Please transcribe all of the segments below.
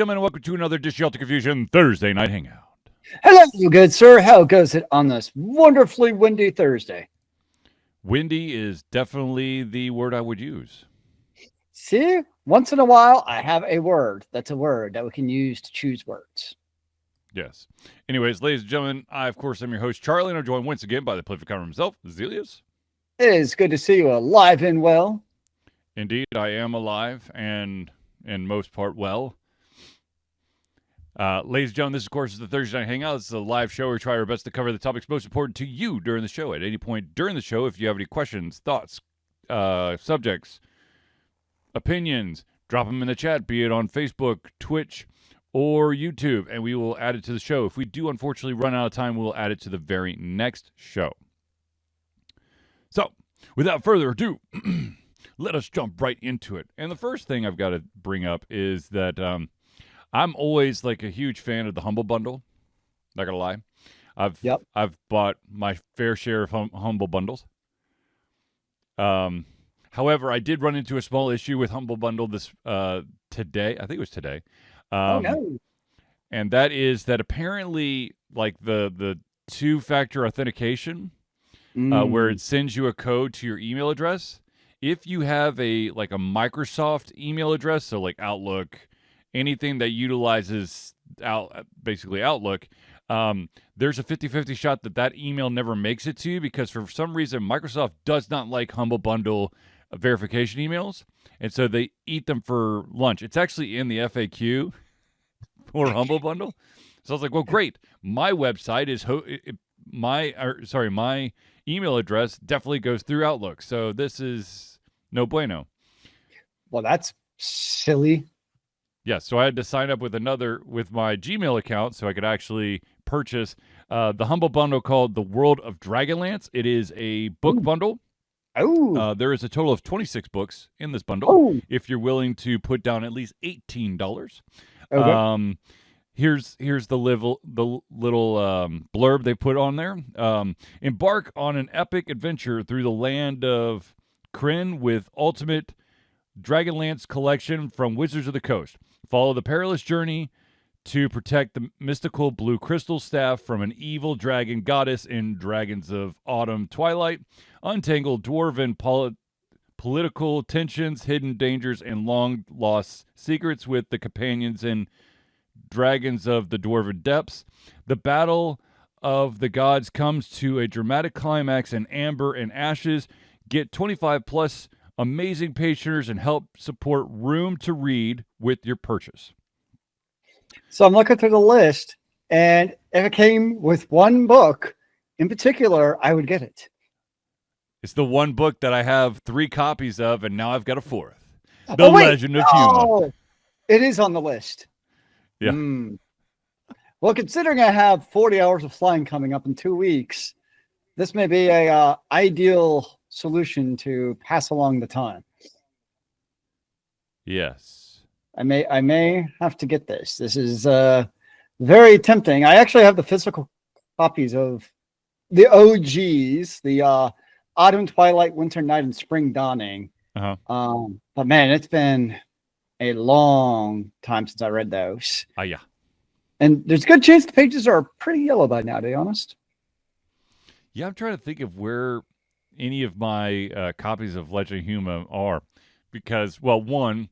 gentlemen, and welcome to another Dish Shelter Confusion Thursday Night Hangout. Hello, good sir. How goes it on this wonderfully windy Thursday? Windy is definitely the word I would use. See, once in a while, I have a word. That's a word that we can use to choose words. Yes. Anyways, ladies and gentlemen, I, of course, am your host, Charlie, and I'm joined once again by the playful comer himself, Zealeus. It is good to see you alive and well. Indeed, I am alive and, in most part, well. Ladies and gentlemen, this, of course, is the Thursday Night Hangout. This is a live show where we try our best to cover the topics most important to you during the show. At any point during the show, if you have any questions, thoughts, subjects, opinions, drop them in the chat, be it on Facebook, Twitch, or YouTube, and we will add it to the show. If we do, unfortunately, run out of time, we'll add it to the very next show. So, without further ado, let us jump right into it. And the first thing I've got to bring up is that I'm always like a huge fan of the Humble Bundle. Not gonna lie, I've bought my fair share of Humble Bundles. However, I did run into a small issue with Humble Bundle this today. I think it was today. Oh no! And that is that apparently, like the two-factor authentication, where it sends you a code to your email address. If you have a Microsoft email address, so like Outlook, anything that utilizes basically Outlook, there's a 50-50 shot that email never makes it to you because for some reason Microsoft does not like Humble Bundle verification emails, and so they eat them for lunch. It's actually in the FAQ for Humble Bundle. So I was like, well, great. My website is my email address definitely goes through Outlook, so this is no bueno. Well, that's silly. Yeah, so I had to sign up with my Gmail account so I could actually purchase the Humble Bundle called The World of Dragonlance. It is a book bundle. Oh. There is a total of 26 books in this bundle. If you're willing to put down at least $18. Okay. Here's the little blurb they put on there. Embark on an epic adventure through the land of Kryn with Ultimate Dragonlance collection from Wizards of the Coast. Follow the perilous journey to protect the mystical blue crystal staff from an evil dragon goddess in Dragons of Autumn Twilight. Untangle dwarven political tensions, hidden dangers, and long-lost secrets with the companions in Dragons of the Dwarven Depths. The battle of the gods comes to a dramatic climax in Amber and Ashes. Get 25+ amazing patrons and help support Room to Read with your purchase. So I'm looking through the list, and if it came with one book in particular, I would get it. It's the one book that I have 3 copies of, and now I've got a 4th. The Legend of Humor. It is on the list. Yeah. Well, considering I have 40 hours of flying coming up in 2 weeks, this may be a ideal solution to pass along the time. Yes. I may have to get this. This is very tempting. I actually have the physical copies of the OGs, the Autumn, Twilight, Winter Night, and Spring Dawning. But man, it's been a long time since I read those. Yeah. And there's a good chance the pages are pretty yellow by now, to be honest. Yeah, I'm trying to think of where any of my copies of Legend of Humor are, because, well, one,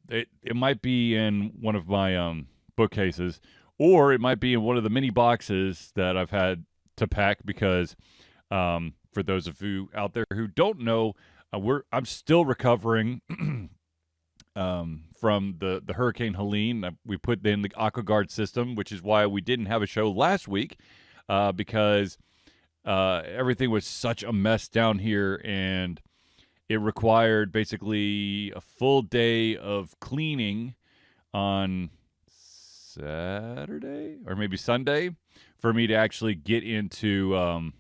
it might be in one of my bookcases, or it might be in one of the mini boxes that I've had to pack because, for those of you out there who don't know, I'm still recovering from the Hurricane Helene. We put in the AquaGuard system, which is why we didn't have a show last week, because everything was such a mess down here, and it required basically a full day of cleaning on Saturday or maybe Sunday for me to actually get into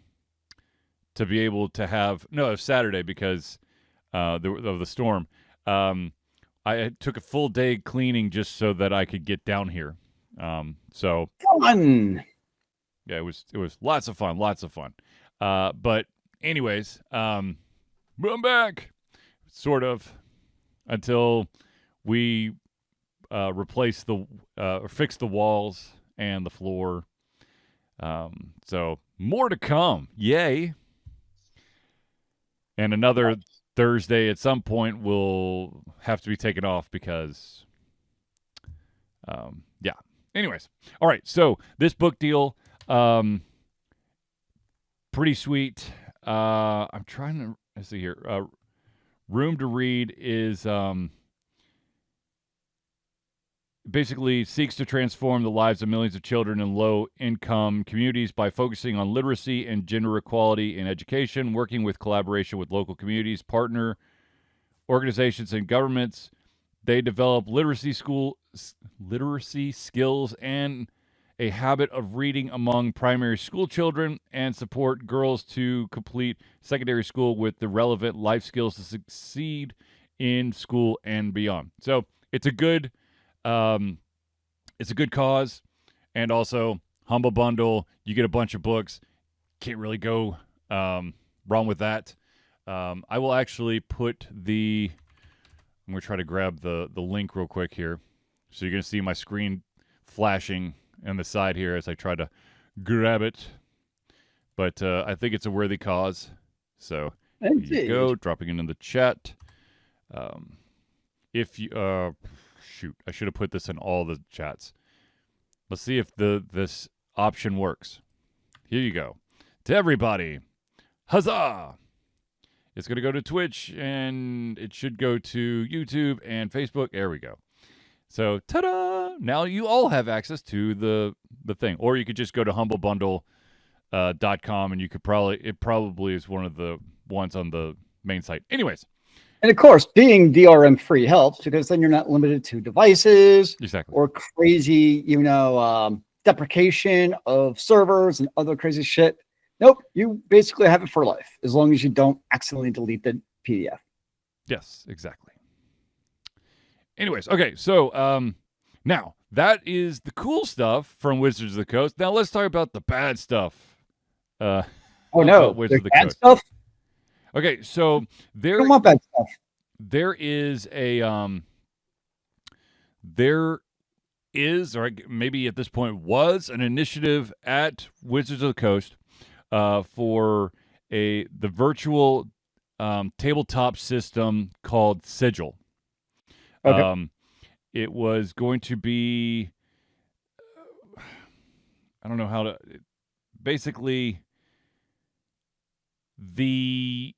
to be able to have Saturday because of the storm. I took a full day cleaning just so that I could get down here. So fun. Yeah, it was lots of fun. But anyways, I'm back, sort of, until we replace the or fix the walls and the floor. So more to come. Yay. And another Thursday at some point will have to be taken off because, yeah. Anyways. All right. So this book deal, pretty sweet. I'm trying to, let's see here. Room to Read is, basically seeks to transform the lives of millions of children in low-income communities by focusing on literacy and gender equality in education, working with collaboration with local communities, partner organizations, and governments. They develop literacy skills and a habit of reading among primary school children and support girls to complete secondary school with the relevant life skills to succeed in school and beyond. So it's a good cause, and also Humble Bundle. You get a bunch of books. Can't really go wrong with that. I will actually put I'm going to try to grab the link real quick here. So you're going to see my screen flashing on the side here as I try to grab it. But I think it's a worthy cause. So Indeed. Here you go, dropping it in the chat. If you... shoot, I should have put this in all the chats. Let's see if this option works. Here you go. To everybody, huzzah! It's going to go to Twitch, and it should go to YouTube and Facebook. There we go. So, ta-da! Now you all have access to the thing. Or you could just go to humblebundle.com, and you could it probably is one of the ones on the main site. Anyways. And of course, being DRM free helps because then you're not limited to devices or crazy, deprecation of servers and other crazy shit. Nope, you basically have it for life as long as you don't accidentally delete the PDF. Yes, exactly. Anyways, okay, so now that is the cool stuff from Wizards of the Coast. Now let's talk about the bad stuff. Oh no, Wizards of the bad Coast. Stuff. Okay, so I don't want bad stuff. There is, or maybe at this point was, an initiative at Wizards of the Coast for the virtual tabletop system called Sigil. Okay. It was going to be, I don't know how to, basically the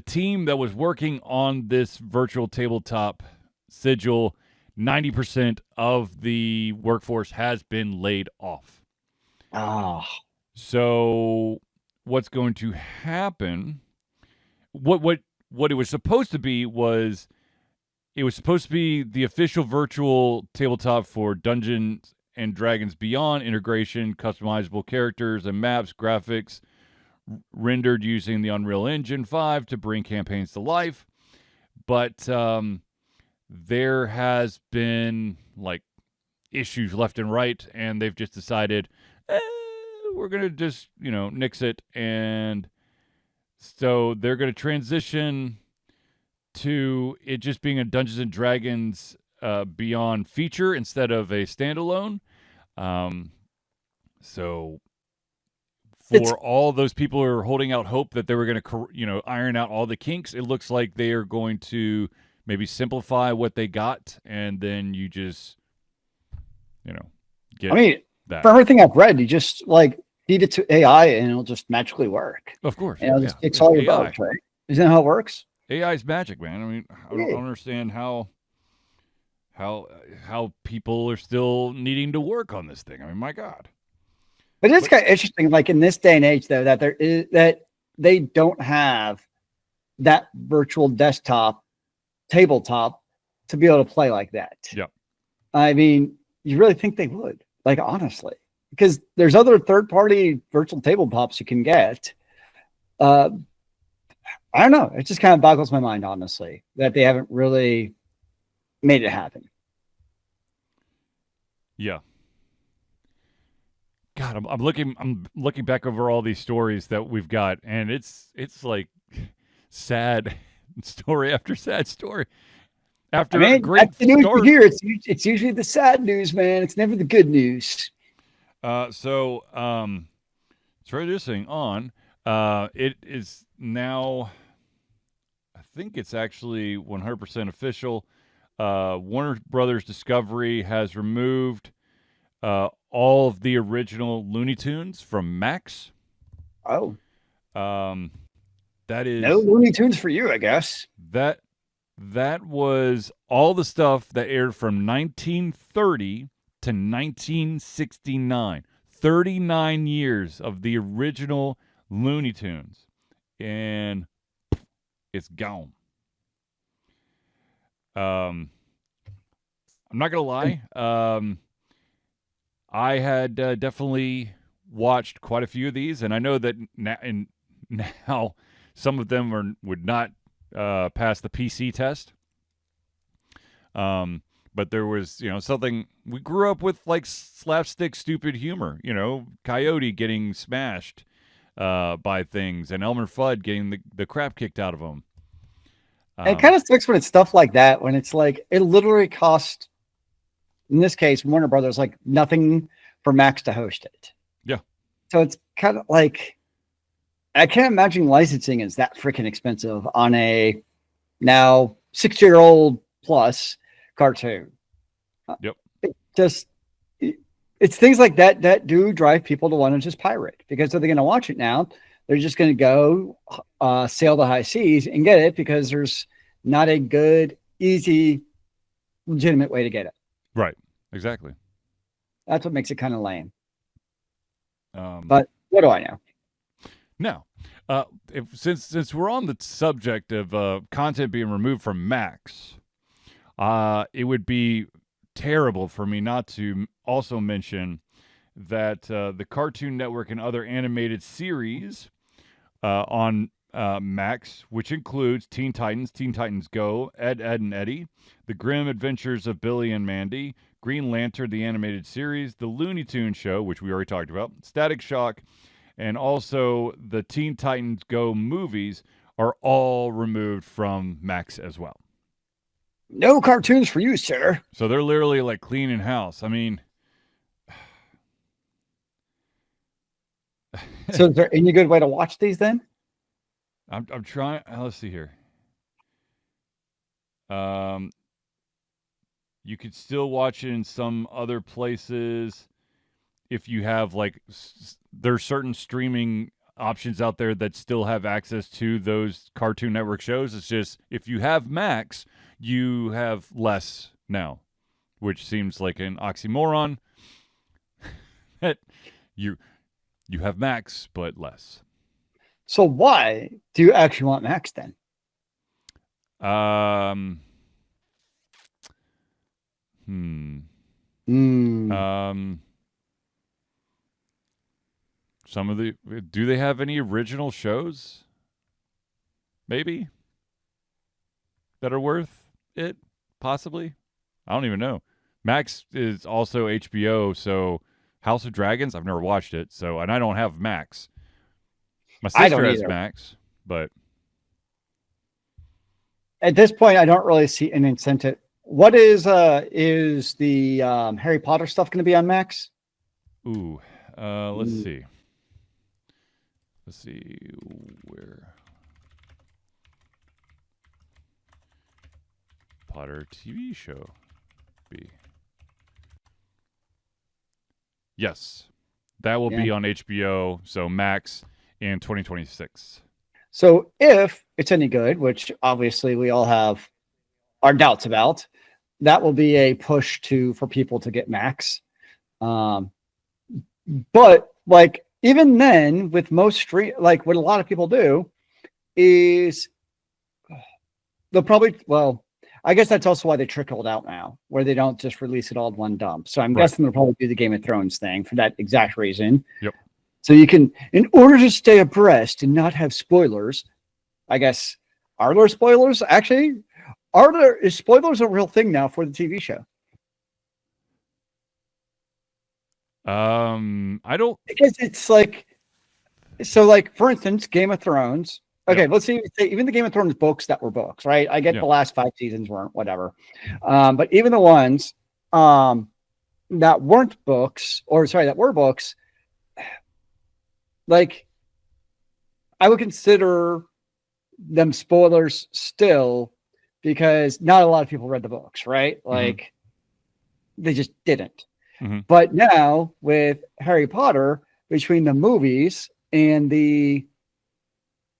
team that was working on this virtual tabletop Sigil, 90% of the workforce has been laid off. So what's going to happen, what it was supposed to be was, it was supposed to be the official virtual tabletop for Dungeons and Dragons Beyond integration, customizable characters and maps, graphics, rendered using the Unreal Engine 5 to bring campaigns to life. But there has been issues left and right, and they've just decided we're going to just, nix it. And so they're going to transition to it just being a Dungeons and Dragons Beyond feature instead of a standalone. So for all those people who are holding out hope that they were going to, iron out all the kinks, it looks like they are going to maybe simplify what they got, and then you just, get that. For everything I've read, you just feed it to AI and it'll just magically work. Of course. And it'll just fix all your bugs, right? Isn't that how it works? AI is magic, man. I mean, I don't understand how people are still needing to work on this thing. I mean, my God. But it's kind of interesting, in this day and age, though, that they don't have that virtual desktop tabletop to be able to play like that. Yeah. I mean, you really think they would, honestly, because there's other third-party virtual tabletops you can get. I don't know. It just kind of boggles my mind, honestly, that they haven't really made it happen. Yeah. God, I'm looking back over all these stories that we've got, and it's sad story after sad story. After a great that's the news start. you hear. It's usually the sad news, man. It's never the good news. Transitioning on, it is now, I think it's actually 100% official. Warner Brothers Discovery has removed all of the original Looney Tunes from Max. Oh, That is no Looney Tunes for you, I guess. that was all the stuff that aired from 1930 to 1969. 39 years of the original Looney Tunes, and it's gone. I'm not gonna lie. I had definitely watched quite a few of these, and I know that now some of them would not pass the PC test. But there was, something, we grew up with like slapstick, stupid humor, Coyote getting smashed by things, and Elmer Fudd getting the crap kicked out of him. It kind of sucks when it's stuff like that, when it's like, it literally cost, in this case, Warner Brothers, like nothing for Max to host it. Yeah. So it's kind of like, I can't imagine licensing is that freaking expensive on a now 6-year-old plus cartoon. Yep. It's things like that do drive people to want to just pirate, because if they're going to watch it now, they're just going to go sail the high seas and get it, because there's not a good, easy, legitimate way to get it. Right. Exactly. That's what makes it kind of lame. But what do I know? Now, since we're on the subject of content being removed from Max, it would be terrible for me not to also mention that the Cartoon Network and other animated series on Max, which includes Teen Titans Go, Ed, and Eddie, The Grim Adventures of Billy and Mandy, Green Lantern, the animated series, The Looney Tunes Show, which we already talked about, Static Shock, and also the Teen Titans Go movies are all removed from Max as well. No cartoons for you, sir. So they're literally like cleaning house. I mean, so is there any good way to watch these then? I'm trying. Let's see here. You could still watch it in some other places if you have like there's certain streaming options out there that still have access to those Cartoon Network shows. It's just if you have Max, you have less now, which seems like an oxymoron. That you have Max but less. So why do you actually want Max then? Some of do they have any original shows? Maybe that are worth it, possibly. I don't even know. Max is also HBO, so House of Dragons, I've never watched it, and I don't have Max. My sister has Max, but at this point, I don't really see an incentive. What is the Harry Potter stuff going to be on Max? Ooh, let's see. Let's see where Potter TV show be. Yes, that will be on HBO. So Max in 2026. So if it's any good, which obviously we all have our doubts about, that will be a push for people to get Max. But like even then, with most like what a lot of people do is they'll probably, I guess that's also why they trickled out now, where they don't just release it all in one dump. So I'm guessing they'll probably do the Game of Thrones thing for that exact reason. Yep. So you can, in order to stay abreast and not have spoilers, I guess, are there spoilers? Actually, is spoilers a real thing now for the TV show? I don't, because it's like, so like, for instance, Game of Thrones, Okay, let's see. Even the Game of Thrones books that were books, right? I get the last 5 seasons weren't, whatever. But even the ones that weren't books, that were books, like I would consider them spoilers still, because not a lot of people read the books, right? Like they just didn't. But now with Harry Potter, between the movies and the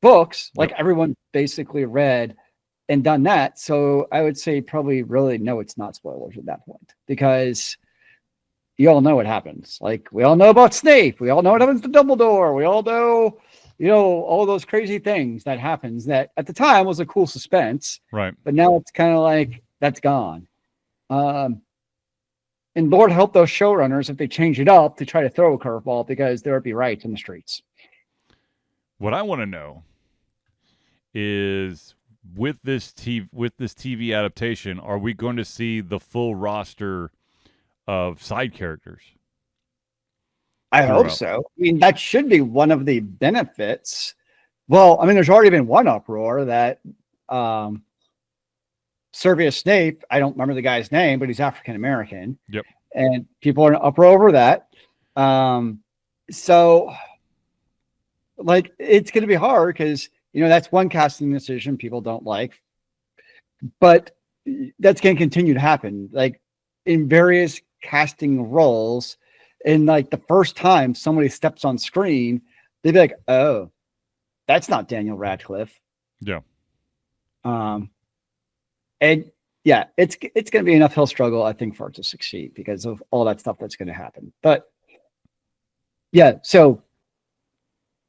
books, like everyone basically read and done that. So I would say probably really no, it's not spoilers at that point, because you all know what happens. Like we all know about Snape. We all know what happens to Dumbledore. We all know, all those crazy things that happens that at the time was a cool suspense. Right. But now it's kind of like that's gone. And Lord help those showrunners if they change it up to try to throw a curveball, because there would be riots in the streets. What I want to know is with this TV adaptation, are we going to see the full roster of side characters? I hope so. I mean, that should be one of the benefits. Well, I mean, there's already been one uproar that Severus Snape, I don't remember the guy's name, but he's African American. Yep. And people are in uproar over that. So, like, it's going to be hard because, that's one casting decision people don't like. But that's going to continue to happen. Like, in various casting roles, and like the first time somebody steps on screen, they'd be like, oh, that's not Daniel Radcliffe. Yeah. And yeah, it's going to be an uphill struggle, I think, for it to succeed because of all that stuff that's going to happen. But yeah, so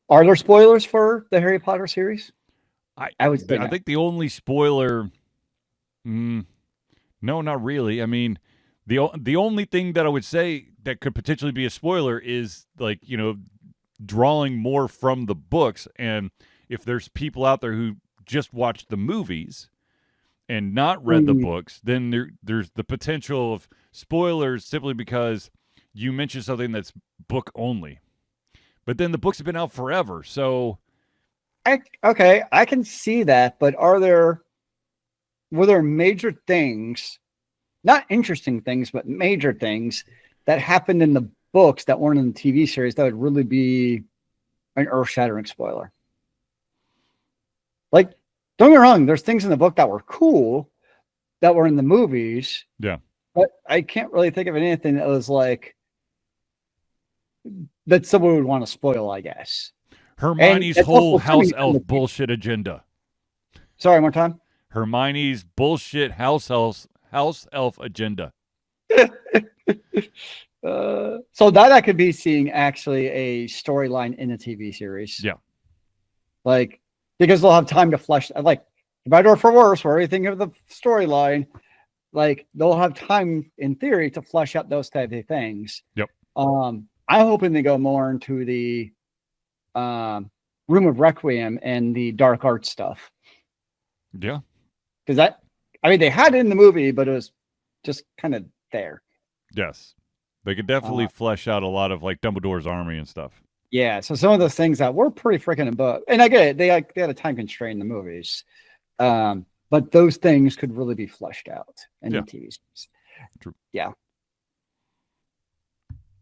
are there spoilers for the Harry Potter series? I would say I think the only spoiler, no, not really. I mean, the only thing that I would say that could potentially be a spoiler is like, drawing more from the books. And if there's people out there who just watched the movies and not read the books, then there's the potential of spoilers simply because you mentioned something that's book only. But then the books have been out forever, so I can see that, but were there major things, not interesting things, but major things that happened in the books that weren't in the TV series that would really be an earth-shattering spoiler? Like, don't get me wrong, there's things in the book that were cool that were in the movies. Yeah. But I can't really think of anything that was like that someone would want to spoil, I guess. Hermione's whole house elf bullshit agenda. Sorry, one more time. Hermione's bullshit house elf agenda. So that I could be seeing actually a storyline in a TV series. Yeah. Like, because they'll have time to flesh, like, for better or for worse, or anything of the storyline, like, they'll have time, in theory, to flesh out those type of things. Yep. I'm hoping they go more into the Room of Requiem and the dark art stuff. Yeah. Because they had it in the movie, but it was just kind of there. Yes. They could definitely flesh out a lot of like Dumbledore's army and stuff. Yeah, so some of those things that were pretty freaking in book, and I get it, they had a time constraint in the movies, but those things could really be fleshed out in the TV series. True. Yeah,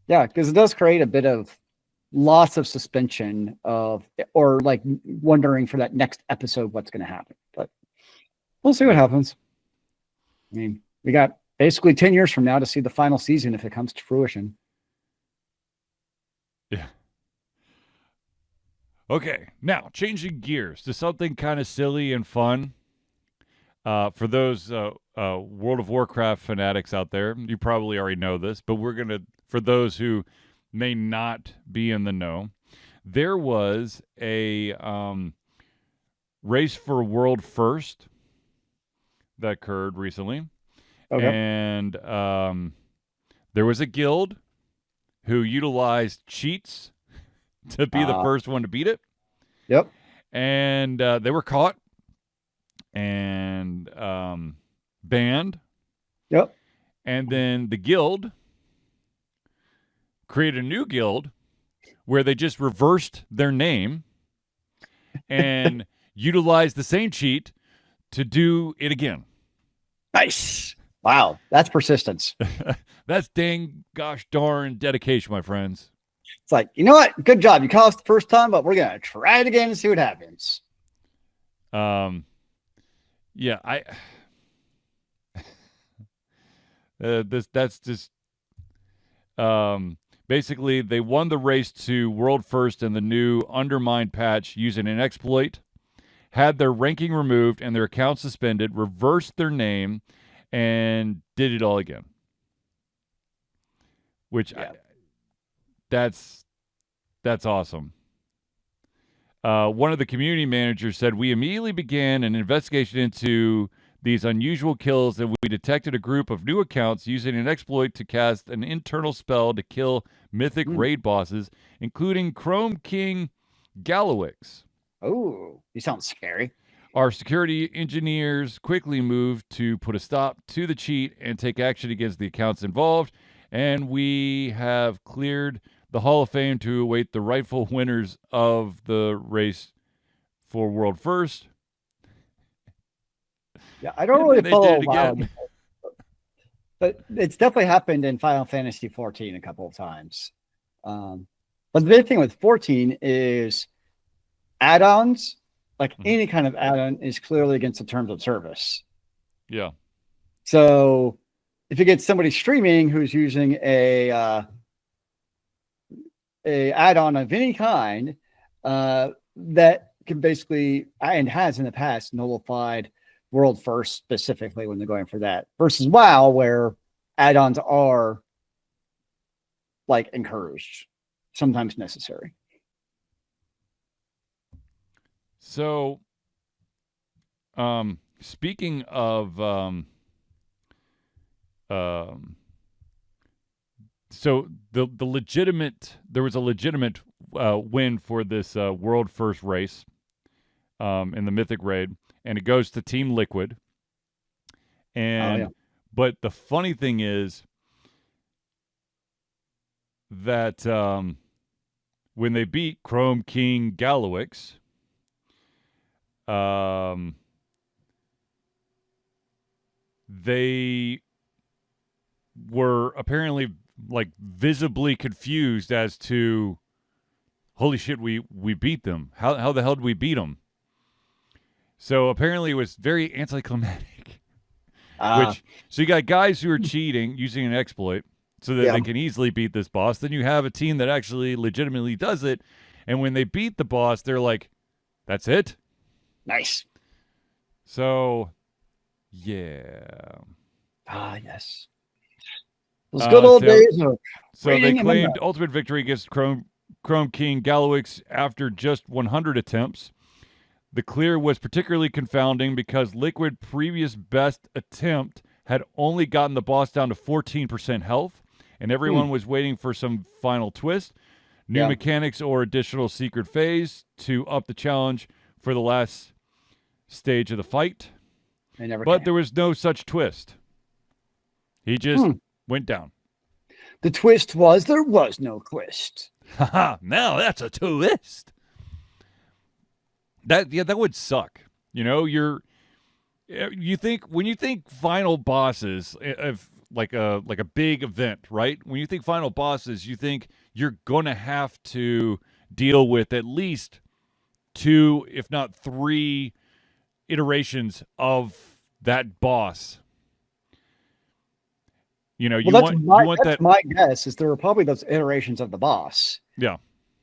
because it does create a bit of loss of suspension or like wondering for that next episode what's going to happen. But we'll see what happens. I mean, we got basically 10 years from now to see the final season if it comes to fruition. Yeah. Okay, now changing gears to something kind of silly and fun. For those World of Warcraft fanatics out there, you probably already know this, but for those who may not be in the know, there was a race for world first that occurred recently. Okay. And there was a guild who utilized cheats to be the first one to beat it. Yep. And they were caught and banned. Yep. And then the guild created a new guild where they just reversed their name and utilized the same cheat to do it again. Nice. Wow, that's persistence. That's dang gosh darn dedication, my friends. It's like, you know what? Good job. You caught us the first time, but we're gonna try it again and see what happens. Yeah, that's just basically they won the race to world first in the new Undermined patch using an exploit, had their ranking removed and their account suspended, reversed their name, and did it all again. Which that's awesome. One of the community managers said, we immediately began an investigation into these unusual kills, and we detected a group of new accounts using an exploit to cast an internal spell to kill mythic raid bosses, including Chrome King Galawix. Oh, you sound scary. Our security engineers quickly moved to put a stop to the cheat and take action against the accounts involved, and we have cleared the Hall of Fame to await the rightful winners of the race for World First. Yeah, I don't really follow WoW, but it's definitely happened in Final Fantasy 14 a couple of times. But the big thing with 14 is add-ons. Like any kind of add-on is clearly against the terms of service. Yeah. So if you get somebody streaming who's using a add-on of any kind, that can basically, and has in the past, nullified World First specifically when they're going for that, versus WoW, where add-ons are like encouraged, sometimes necessary. So, speaking of, so the legitimate, there was a legitimate win for this world first race in the Mythic raid, and it goes to Team Liquid. And but the funny thing is that when they beat Chrome King Galawix, they were apparently like visibly confused as to, holy shit, we beat them. How the hell did we beat them? So apparently it was very anticlimactic. So you got guys who are cheating using an exploit so that they can easily beat this boss. Then you have a team that actually legitimately does it, and when they beat the boss, they're like, that's it? Nice. So, yeah. Yes. Those good old days of So they claimed ultimate victory against Chrome King Galawix after just 100 attempts. The clear was particularly confounding because Liquid previous best attempt had only gotten the boss down to 14% health, and everyone was waiting for some final twist, new mechanics, or additional secret phase to up the challenge for the last stage of the fight. But there was no such twist. He just went down. The twist was there was no twist. Haha, now that's a twist. That would suck. You know, you think when you think final bosses of like a big event, right? When you think final bosses, you think you're going to have to deal with at least 2, if not 3 iterations of that boss. You know, that's my guess is there were probably those iterations of the boss. Yeah.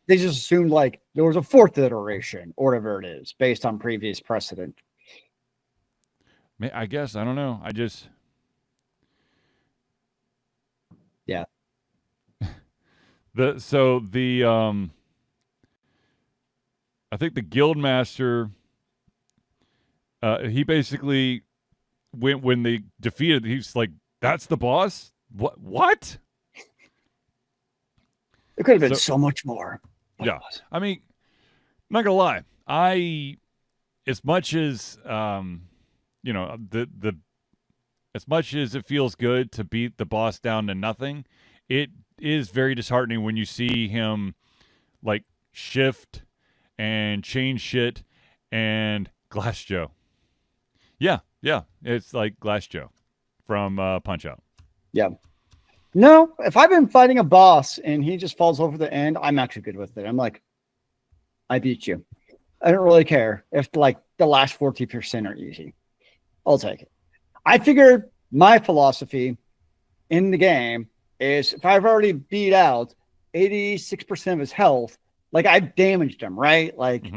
They just assumed like there was a 4th iteration or whatever it is based on previous precedent. I guess, I don't know. I think the Guildmaster, he basically when they defeated, he's like, that's the boss? What? It could have been so much more. Yeah. I mean, not gonna lie. As much as you know, as much as it feels good to beat the boss down to nothing, it is very disheartening when you see him like shift and change shit and Glass Joe. Yeah, it's like Glass Joe from Punch Out. Yeah. No, if I've been fighting a boss and he just falls over the end, I'm actually good with it. I'm like, I beat you. I don't really care if like the last 40% are easy. I'll take it. I figured my philosophy in the game is if I've already beat out 86% of his health, like I've damaged him, right? Like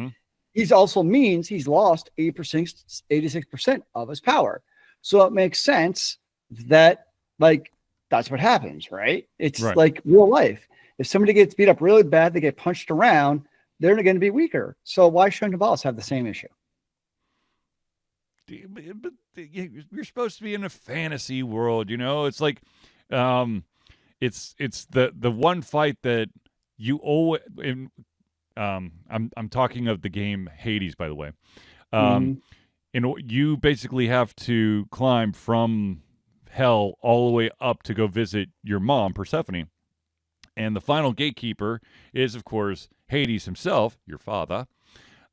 he's also means he's lost 80%, 86% of his power. So it makes sense that like that's what happens, right? It's like real life. If somebody gets beat up really bad, they get punched around, they're going to be weaker. So why shouldn't the boss have the same issue? But you're supposed to be in a fantasy world, you know. It's like, it's the one fight that you always. I'm talking of the game Hades, by the way. And you basically have to climb from hell all the way up to go visit your mom, Persephone. And the final gatekeeper is, of course, Hades himself, your father.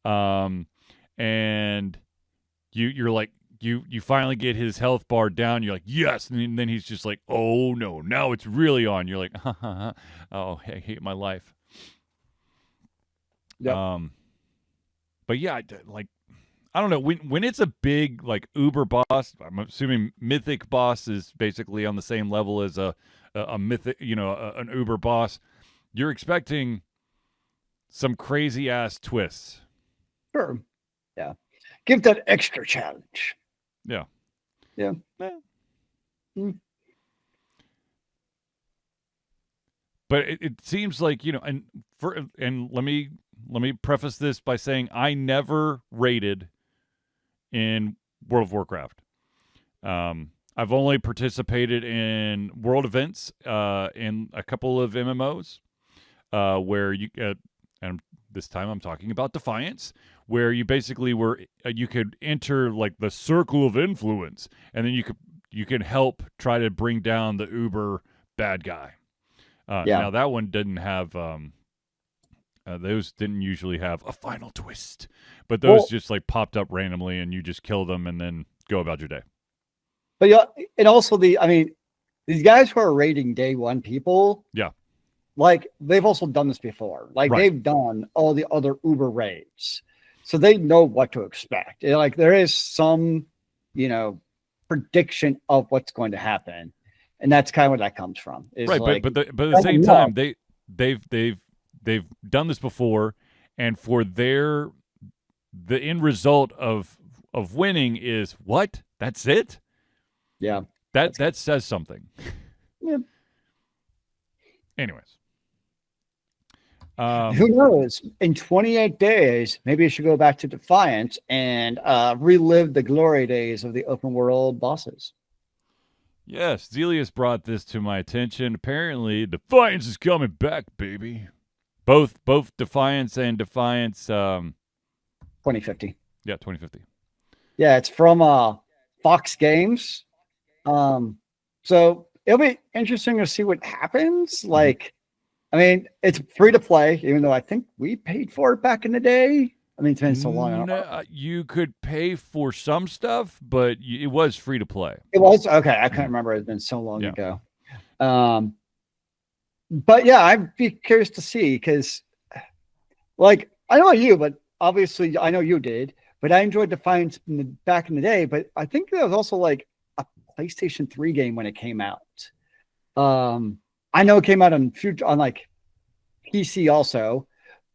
And you're like, you finally get his health bar down. You're like, yes. And then he's just like, oh, no, now it's really on. You're like, oh, I hate my life. Yep. But yeah, like, I don't know, when it's a big like uber boss, I'm assuming Mythic boss is basically on the same level as a Mythic, you know, an uber boss. You're expecting some crazy ass twists. Sure. Yeah. Give that extra challenge. Yeah. Yeah. But it seems like, you know, and let me preface this by saying I never raided in World of Warcraft. I've only participated in world events in a couple of MMOs where you and this time I'm talking about Defiance, where you basically were you could enter like the circle of influence, and then you can help try to bring down the uber bad guy. Now that one didn't have those didn't usually have a final twist, but those just like popped up randomly, and you just kill them and then go about your day. But yeah, and also these guys who are raiding day one people, like they've also done this before. Like they've done all the other Uber raids, so they know what to expect. Like there is some, you know, prediction of what's going to happen, and that's kind of where that comes from. Right, like, but at the same time, they've done this before, and for the end result of winning is what? That's it? Yeah. That says something. Yeah. Anyways. Who knows? In 28 days, maybe you should go back to Defiance and relive the glory days of the open world bosses. Yes, Zealeus brought this to my attention. Apparently, Defiance is coming back, baby. Both Defiance and Defiance 2050. Yeah, 2050. Yeah, it's from Fox Games. So it'll be interesting to see what happens. Like, I mean, it's free to play, even though I think we paid for it back in the day. I mean, it's been so long. No, you could pay for some stuff, but it was free to play. It was? Okay, I can't remember. It's been so long ago. But yeah, I'd be curious to see because, like, I don't know you, but obviously I know you did. But I enjoyed Defiance back in the day. But I think there was also like a PlayStation 3 game when it came out. I know it came out on like PC also.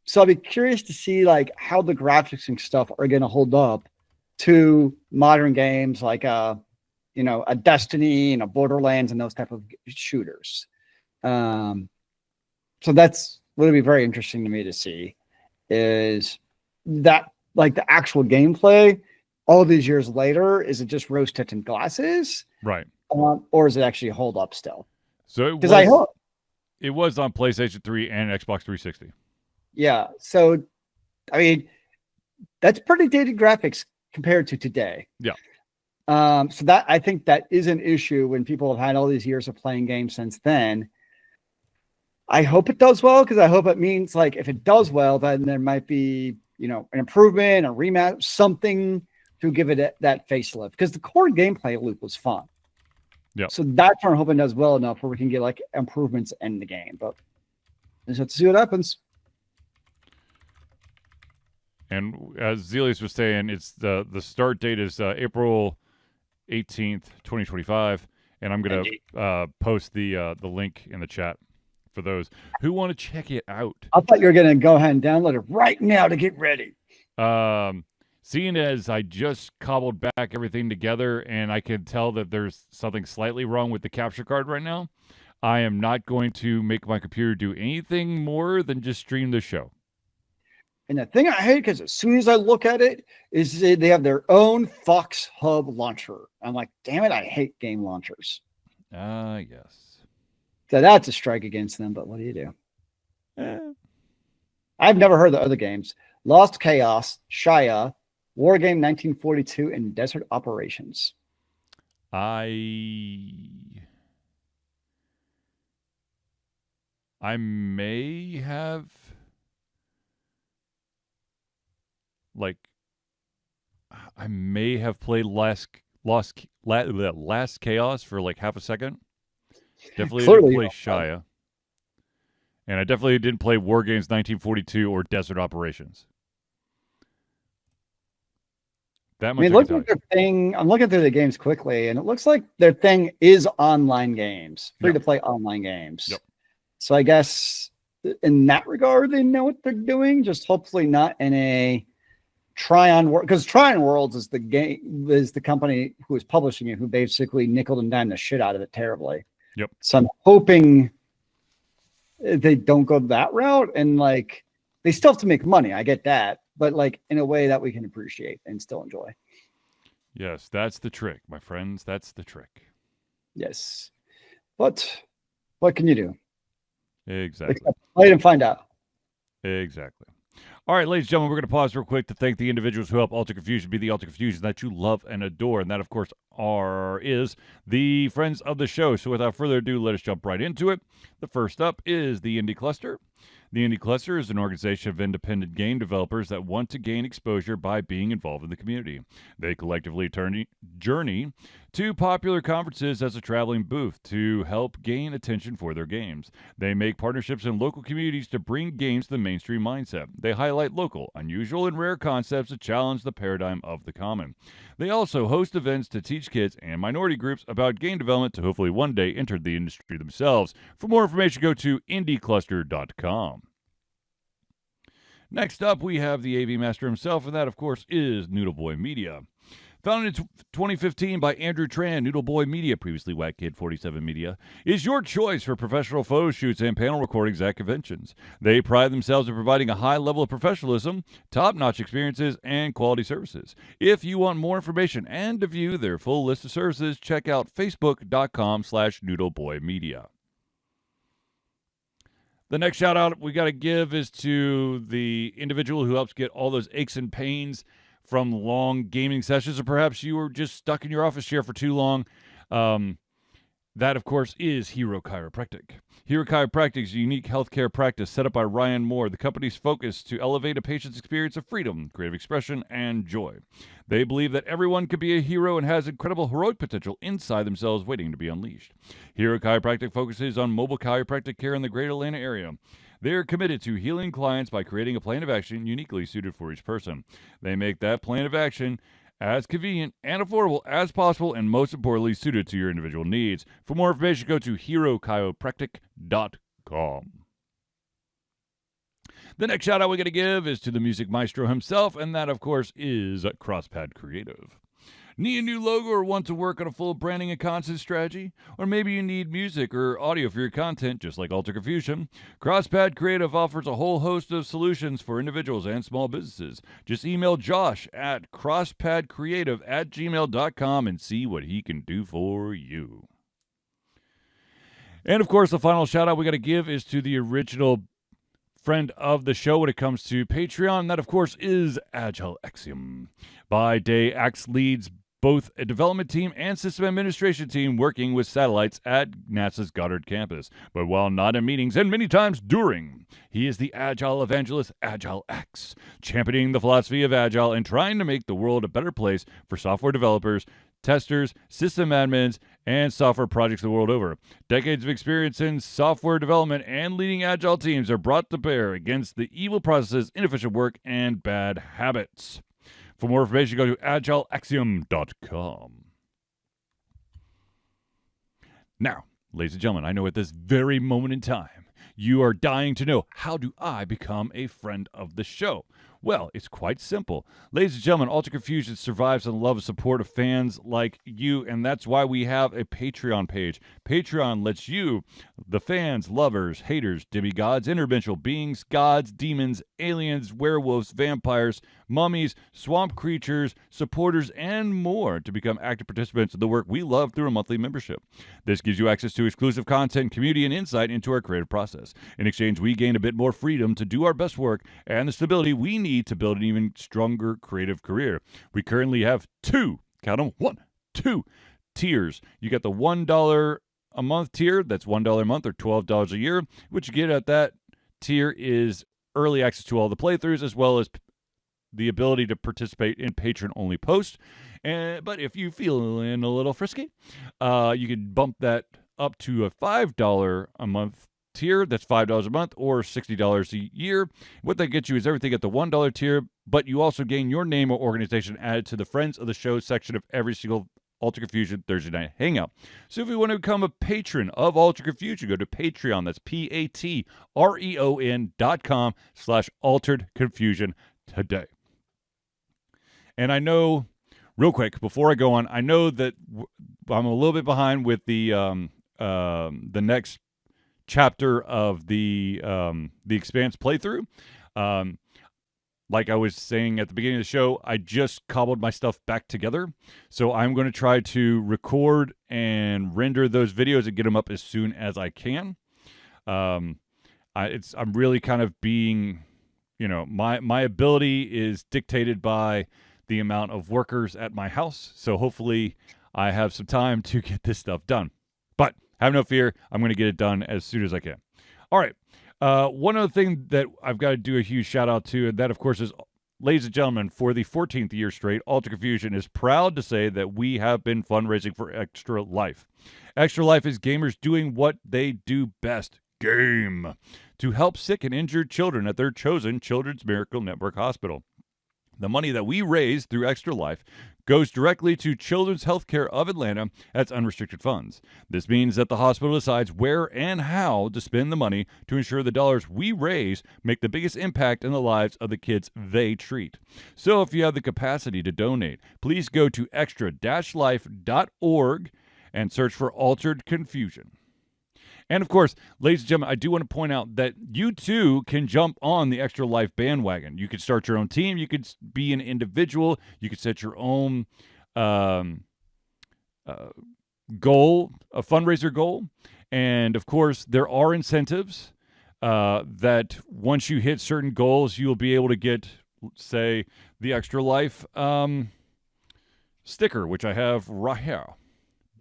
So I'll be curious to see like how the graphics and stuff are going to hold up to modern games like you know, a Destiny and a Borderlands and those type of shooters. So that's what would be very interesting to me to see is that like the actual gameplay all these years later, is it just rose tinted glasses? Right. Or is it actually hold up still? So it was on PlayStation 3 and Xbox 360. Yeah. So, I mean, that's pretty dated graphics compared to today. Yeah. So that I think that is an issue when people have had all these years of playing games since then. I hope it does well because I hope it means like if it does well, then there might be, an improvement, a rematch, something to give it that facelift, because the core gameplay loop was fun. Yeah. So that's what I'm hoping does well enough where we can get like improvements in the game. But just have to see what happens. And as Zealeus was saying, it's the start date is April 18th, 2025, and I'm gonna post the link in the chat for those who want to check it out. I thought you were gonna go ahead and download it right now to get ready. Seeing as I just cobbled back everything together, and I can tell that there's something slightly wrong with the capture card right now, I am not going to make my computer do anything more than just stream the show. And the thing I hate, because as soon as I look at it, is they have their own Fox Hub launcher. I'm like, damn it, I hate game launchers. Yes. So that's a strike against them, but what do you do? Eh. I've never heard the other games. Lost Chaos, Shia, War Game 1942, and Desert Operations. I may have played Last Chaos for like half a second. Definitely didn't play Shia. And I definitely didn't play War Games 1942 or Desert Operations. That much. Look at their thing. I'm looking through the games quickly, and it looks like their thing is online games, free to play online games. Yep. So I guess in that regard, they know what they're doing. Just hopefully not in a Tryon World, because Tryon Worlds is the company who is publishing it, who basically nickel and dime the shit out of it terribly. Yep. So I'm hoping they don't go that route, and like they still have to make money. I get that, but like in a way that we can appreciate and still enjoy. Yes, that's the trick, my friends. That's the trick. Yes, but what can you do? Exactly. Except play it and find out. Exactly. All right, ladies and gentlemen, we're going to pause real quick to thank the individuals who help Alter Confusion be the Alter Confusion that you love and adore. And that, of course, is the friends of the show. So without further ado, let us jump right into it. The first up is the Indie Cluster. The Indie Cluster is an organization of independent game developers that want to gain exposure by being involved in the community. They collectively journey to popular conferences as a traveling booth to help gain attention for their games. They make partnerships in local communities to bring games to the mainstream mindset. They highlight local, unusual, and rare concepts to challenge the paradigm of the common. They also host events to teach kids and minority groups about game development to hopefully one day enter the industry themselves. For more information, go to indiecluster.com. Next up, we have the AV Master himself, and that, of course, is Noodle Boy Media. Founded in 2015 by Andrew Tran, Noodle Boy Media, previously Whack Kid 47 Media, is your choice for professional photo shoots and panel recordings at conventions. They pride themselves in providing a high level of professionalism, top-notch experiences, and quality services. If you want more information and to view their full list of services, check out facebook.com/noodleboymedia. The next shout out we got to give is to the individual who helps get all those aches and pains from long gaming sessions, or perhaps you were just stuck in your office chair for too long. That, of course, is Hero Chiropractic. Hero Chiropractic is a unique healthcare practice set up by Ryan Moore. The company's focus to elevate a patient's experience of freedom, creative expression, and joy. They believe that everyone could be a hero and has incredible heroic potential inside themselves waiting to be unleashed. Hero Chiropractic focuses on mobile chiropractic care in the greater Atlanta area. They are committed to healing clients by creating a plan of action uniquely suited for each person. They make that plan of action as convenient and affordable as possible, and most importantly, suited to your individual needs. For more information, go to herochiropractic.com. The next shout out we're going to give is to the music maestro himself, and that, of course, is CrossPad Creative. Need a new logo or want to work on a full branding and content strategy? Or maybe you need music or audio for your content, just like Alter Confusion? CrossPad Creative offers a whole host of solutions for individuals and small businesses. Just email Josh at crosspadcreative@gmail.com and see what he can do for you. And, of course, the final shout-out we got to give is to the original friend of the show when it comes to Patreon. And that, of course, is Agile Axiom. By day, Axe leads both a development team and system administration team working with satellites at NASA's Goddard campus. But while not in meetings and many times during, he is the Agile evangelist, Agile X, championing the philosophy of Agile and trying to make the world a better place for software developers, testers, system admins, and software projects the world over. Decades of experience in software development and leading Agile teams are brought to bear against the evil processes, inefficient work, and bad habits. For more information, go to agileaxiom.com. Now, ladies and gentlemen, I know at this very moment in time, you are dying to know, how do I become a friend of the show? Well, it's quite simple. Ladies and gentlemen, Alter Confusion survives on the love and support of fans like you, and that's why we have a Patreon page. Patreon lets you, the fans, lovers, haters, demigods, interdimensional beings, gods, demons, aliens, werewolves, vampires, mummies, swamp creatures, supporters, and more to become active participants in the work we love through a monthly membership. This gives you access to exclusive content, community, and insight into our creative process. In exchange, we gain a bit more freedom to do our best work and the stability we need to build an even stronger creative career. We currently have two tiers. You got the $1 a month tier, that's $1 a month or $12 a year. What you get at that tier is early access to all the playthroughs, as well as the ability to participate in patron-only posts. But if you feeling a little frisky, you can bump that up to a $5 a month tier. That's $5 a month or $60 a year. What that gets you is everything at the $1 tier, but you also gain your name or organization added to the Friends of the Show section of every single Alter Confusion Thursday Night Hangout. So if you want to become a patron of Alter Confusion, go to Patreon. That's patreon.com/Altered Confusion today. And I know, real quick, before I go on, I know that I'm a little bit behind with the next chapter of the Expanse playthrough. Like I was saying at the beginning of the show, I just cobbled my stuff back together. So I'm going to try to record and render those videos and get them up as soon as I can. I'm really kind of being, my ability is dictated by the amount of workers at my house. So hopefully I have some time to get this stuff done. But have no fear, I'm going to get it done as soon as I can. All right. One other thing that I've got to do a huge shout out to, and that, of course, is, ladies and gentlemen, for the 14th year straight, Alter Confusion is proud to say that we have been fundraising for Extra Life. Extra Life is gamers doing what they do best, game, to help sick and injured children at their chosen Children's Miracle Network hospital. The money that we raise through Extra Life goes directly to Children's Healthcare of Atlanta as unrestricted funds. This means that the hospital decides where and how to spend the money to ensure the dollars we raise make the biggest impact in the lives of the kids they treat. So if you have the capacity to donate, please go to extra-life.org and search for Altered Confusion. And of course, ladies and gentlemen, I do want to point out that you too can jump on the Extra Life bandwagon. You could start your own team. You could be an individual. You could set your own goal, a fundraiser goal. And of course, there are incentives that once you hit certain goals, you'll be able to get, say, the Extra Life sticker, which I have right here.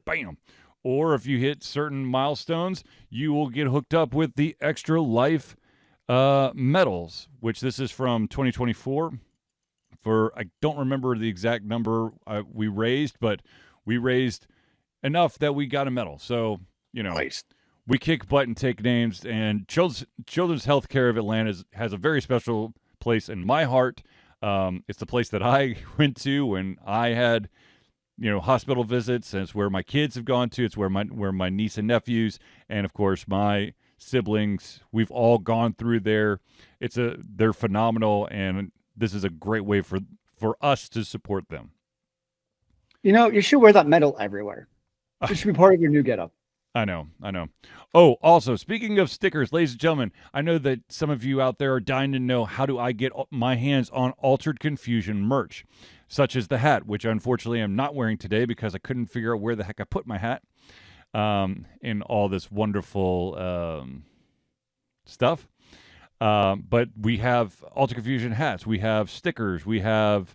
Bam. Or if you hit certain milestones, you will get hooked up with the Extra Life medals, which this is from 2024. I don't remember the exact number we raised, but we raised enough that we got a medal. So, Nice. We kick butt and take names, and Children's Healthcare of Atlanta has a very special place in my heart. It's the place that I went to when I had hospital visits, and it's where my kids have gone to. It's where my niece and nephews, and of course my siblings, we've all gone through there. They're phenomenal, and this is a great way for us to support them. You should wear that medal everywhere. It should be part of your new getup. I know. Oh, also, speaking of stickers, ladies and gentlemen, I know that some of you out there are dying to know, how do I get my hands on Altered Confusion merch, such as the hat, which unfortunately I'm not wearing today because I couldn't figure out where the heck I put my hat in all this wonderful stuff. But we have Altered Confusion hats. We have stickers. We have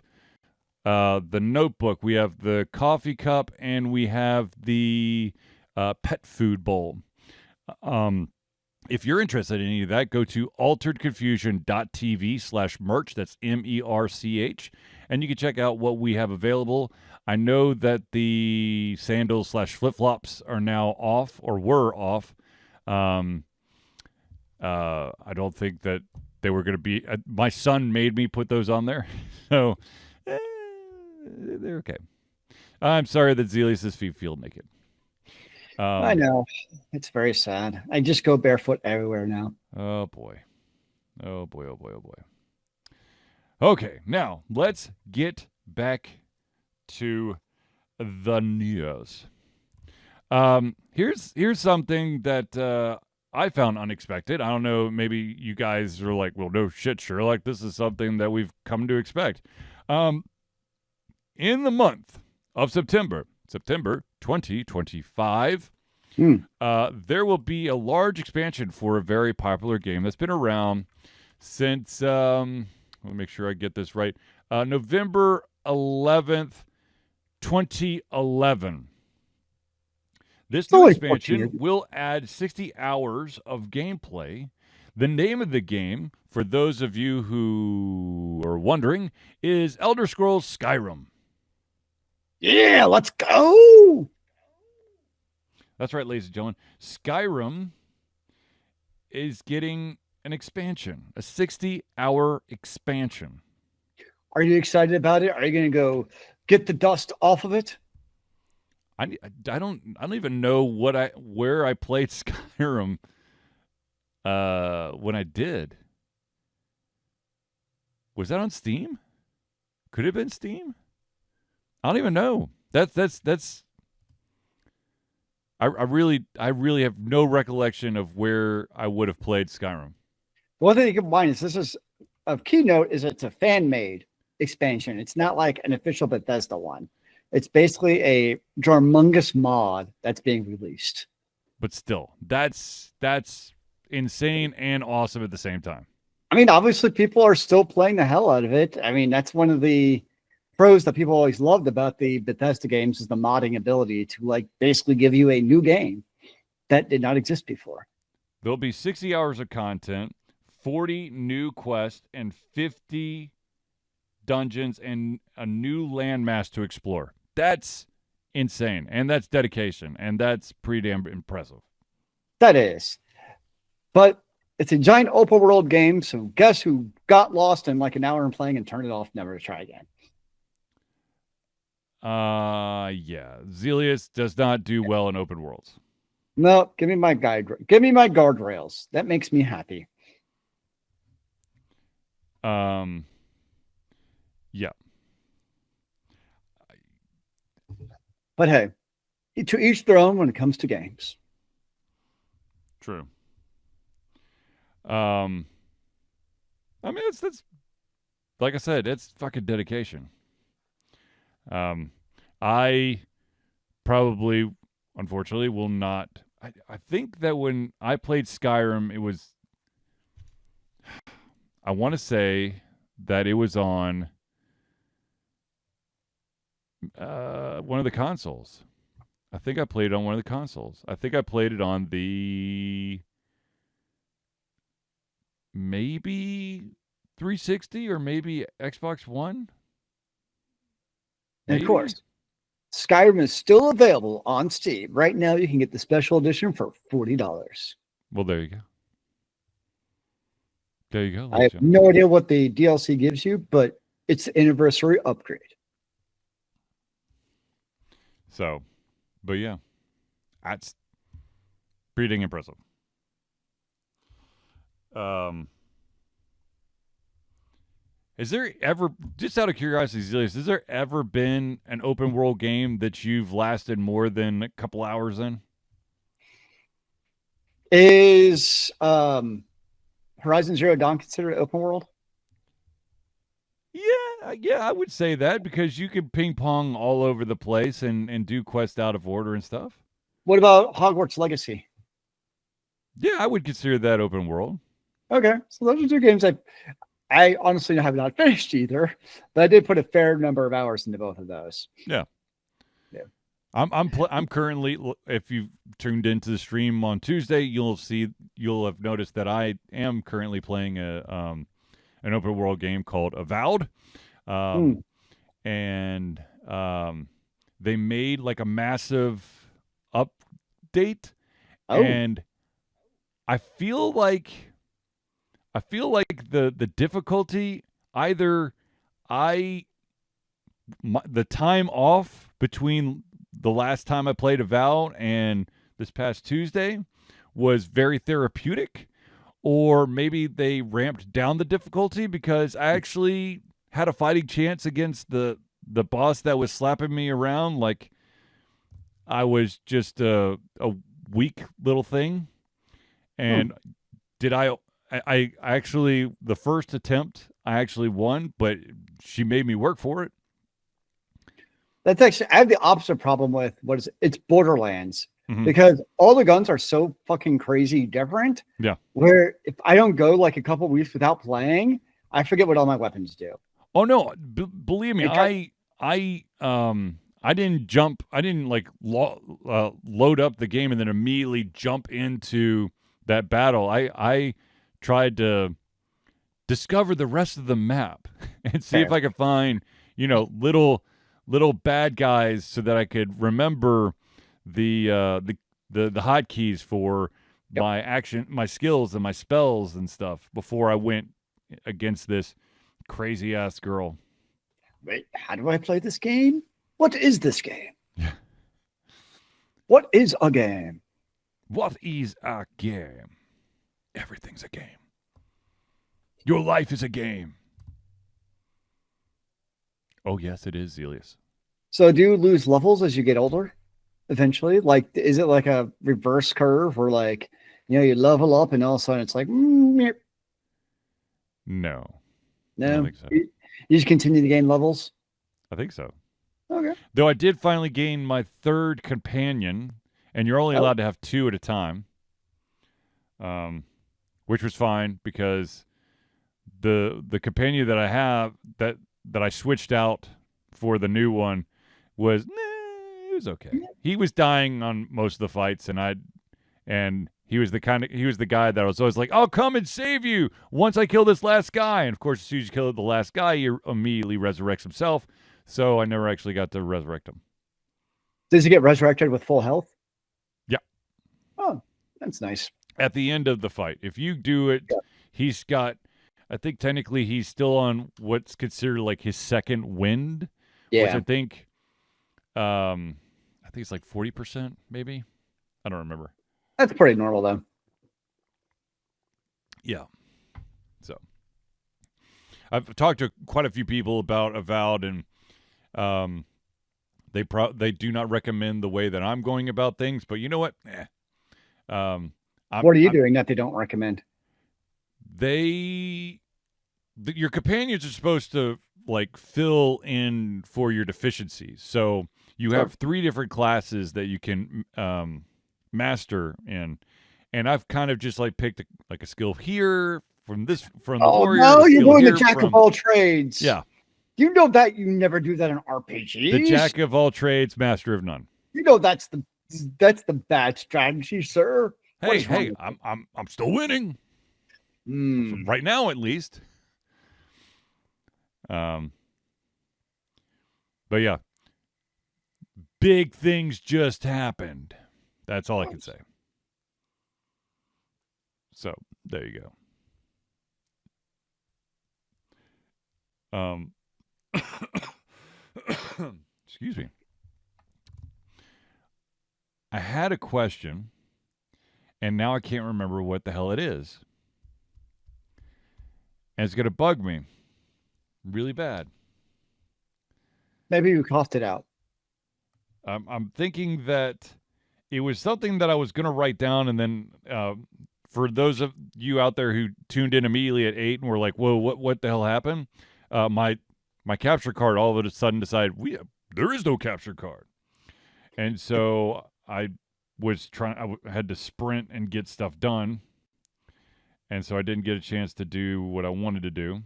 the notebook, we have the coffee cup, and we have the pet food bowl. If you're interested in any of that, go to alteredconfusion.tv/merch. That's MERCH. And you can check out what we have available. I know that the sandals/flip-flops are now off, or were off. I don't think that they were going to be. My son made me put those on there. So they're okay. I'm sorry that Zealeus' feet feel naked. I know. It's very sad. I just go barefoot everywhere now. Oh, boy. Oh, boy, oh, boy, oh, boy. Okay, now let's get back to the news. Here's something that I found unexpected. I don't know, maybe you guys are like, well, no shit, Sherlock. This is something that we've come to expect. In the month of September 2025, there will be a large expansion for a very popular game that's been around since, let me make sure I get this right, November 11th, 2011. This new expansion will add 60 hours of gameplay. The name of the game, for those of you who are wondering, is Elder Scrolls Skyrim. Yeah, let's go! That's right, ladies and gentlemen. Skyrim is getting an expansion, a 60-hour expansion. Are you excited about it? Are you going to go get the dust off of it? I don't even know where I played Skyrim when I did. Was that on Steam? Could it have been Steam? I don't even know. I really have no recollection of where I would have played Skyrim. One thing to keep in mind is this is a keynote is it's a fan-made expansion. It's not like an official Bethesda one. It's basically a humongous mod that's being released. But still, that's insane and awesome at the same time. I mean, obviously people are still playing the hell out of it. I mean, that's one of the pros that people always loved about the Bethesda games is the modding ability to like basically give you a new game that did not exist before. There'll be 60 hours of content, 40 new quests, and 50 dungeons and a new landmass to explore. That's insane, and that's dedication, and that's pretty damn impressive. That is. But it's a giant open world game, so guess who got lost in like an hour in playing and turned it off, never to try again? Yeah. Zealeus does not do well in open worlds. No, give me my guardrails. That makes me happy. Yeah. But hey, to each their own when it comes to games. True. I mean, that's like I said, it's fucking dedication. I probably, unfortunately, will not. I think that when I played Skyrim, it was, I want to say that it was on one of the consoles. I think I played it on one of the consoles. I think I played it on the maybe 360 or maybe Xbox One. Maybe. And of course, Skyrim is still available on Steam. Right now, you can get the special edition for $40. Well, there you go. There you go. I have no idea what the DLC gives you, but it's the anniversary upgrade. So, but yeah, that's pretty dang impressive. Is there ever, just out of curiosity, Zealeus, has there ever been an open world game that you've lasted more than a couple hours in? Is Horizon Zero Dawn considered open world? Yeah, I would say that because you can ping pong all over the place and do quests out of order and stuff. What about Hogwarts Legacy? Yeah, I would consider that open world. Okay, so those are two games I honestly have not finished either, but I did put a fair number of hours into both of those. Yeah. Yeah. I'm currently, if you've tuned into the stream on Tuesday, you'll have noticed that I am currently playing an open world game called Avowed. Mm. And they made like a massive update, Oh, and I feel like the difficulty, either the time off between the last time I played Avowed and this past Tuesday was very therapeutic, or maybe they ramped down the difficulty because I actually had a fighting chance against the boss that was slapping me around like I was just a weak little thing. And did I actually, the first attempt I actually won, but she made me work for it. that's actually, I have the opposite problem with it's Borderlands, Mhm. because all the guns are so fucking crazy different. Yeah. Where if I don't go like a couple weeks without playing, I forget what all my weapons do. Oh no, believe me, It I didn't like load up the game and then immediately jump into that battle. I tried to discover the rest of the map and see if Fair. I could find, little bad guys so that I could remember the hotkeys for Yep. my skills and my spells and stuff before I went against this crazy ass girl. Wait, how do I play this game? What is this game? Yeah. What is a game? What is a game? Everything's a game. Your life is a game. Oh, yes, it is, Zealeus. So do you lose levels as you get older eventually? Like, is it like a reverse curve where, like, you level up and all of a sudden it's like, No. I no, don't think so. you just continue to gain levels? I think so. Okay. Though I did finally gain my third companion, and you're only allowed to have 2 at a time, which was fine because the companion that I have that I switched out for the new one was it was okay. He was dying on most of the fights, and he was the guy that I was always like, I'll come and save you once I kill this last guy. And of course, as soon as you kill the last guy, he immediately resurrects himself. So I never actually got to resurrect him. Does he get resurrected with full health? Yeah. Oh, that's nice. At the end of the fight, if you do it, he's got, I think technically he's still on what's considered like his second wind, which I think it's like 40%, maybe. I don't remember. That's pretty normal though. Yeah. So I've talked to quite a few people about Avowed, and they do not recommend the way that I'm going about things, but you know what? What are you doing that they don't recommend? Your companions are supposed to like fill in for your deficiencies. So you have 3 different classes that you can master in, and I've kind of just like picked a skill here from the warrior. No, you're doing the jack of all trades. Yeah. You know that you never do that in RPGs. The jack of all trades, master of none. You know that's the bad strategy, sir. Hey, I'm still winning. Right now, at least. But yeah, big things just happened. That's all I can say. So there you go. Excuse me. I had a question, and now I can't remember what the hell it is. And it's going to bug me really bad. Maybe you coughed it out. I'm thinking that it was something that I was going to write down, and then for those of you out there who tuned in immediately at 8 and were like, whoa, what the hell happened? My capture card all of a sudden decided there is no capture card. And so I had to sprint and get stuff done. And so I didn't get a chance to do what I wanted to do.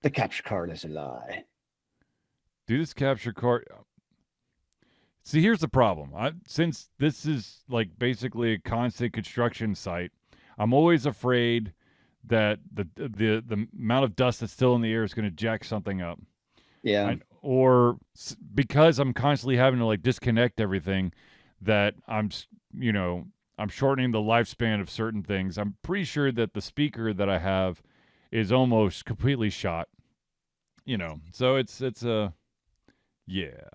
The capture card is a lie. Do this capture card. See, here's the problem. Since this is like basically a constant construction site, I'm always afraid that the amount of dust that's still in the air is going to jack something up. Yeah. Or because I'm constantly having to like disconnect everything, that I'm shortening the lifespan of certain things. I'm pretty sure that the speaker that I have is almost completely shot. So it's yeah.